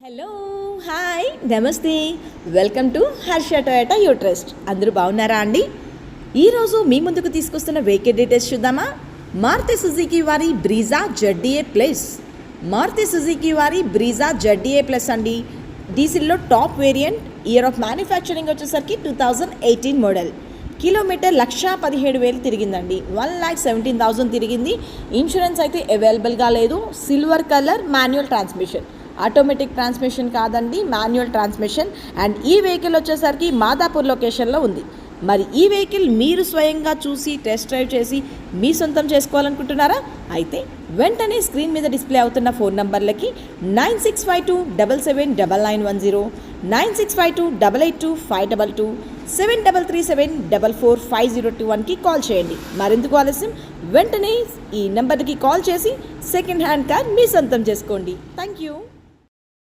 Hello hi నమస్తే welcome to Harsha Toyota you trust. అందరూ బాగున్నారా అండి? ఈరోజు మీ ముందుకు తీసుకొస్తున్న వెహికల్ డీటెయిల్స్ చూద్దామా. మారుతి సుజుకి వారి Brezza ZDA plus. Maruti Suzuki వారి బ్రీజా ZDA ప్లస్ అండి. డీజిల్లో top variant. Year of manufacturing వచ్చేసరికి 2018 మోడల్. కిలోమీటర్ 1,17,000 తిరిగిందండి. 1,17,000 తిరిగింది. ఇన్సూరెన్స్ అయితే అవైలబుల్గా లేదు. Silver colour manual transmission, automatic transmission కాదండి, మాన్యువల్ ట్రాన్స్మిషన్. అండ్ ఈ వెహికల్ వచ్చేసరికి మాదాపూర్ లొకేషన్లో ఉంది. మరి ఈ వెహికల్ మీరు స్వయంగా చూసి టెస్ట్ డ్రైవ్ చేసి మీ సొంతం చేసుకోవాలనుకుంటున్నారా? అయితే వెంటనే స్క్రీన్ మీద డిస్ప్లే అవుతున్న ఫోన్ నంబర్లకి 9652779910, 9652882522, 7337445021కి కాల్ చేయండి. మరెందుకు ఆలస్యం, వెంటనే ఈ నెంబర్కి కాల్ చేసి సెకండ్ హ్యాండ్ కార్ మీ సొంతం చేసుకోండి. Thank you.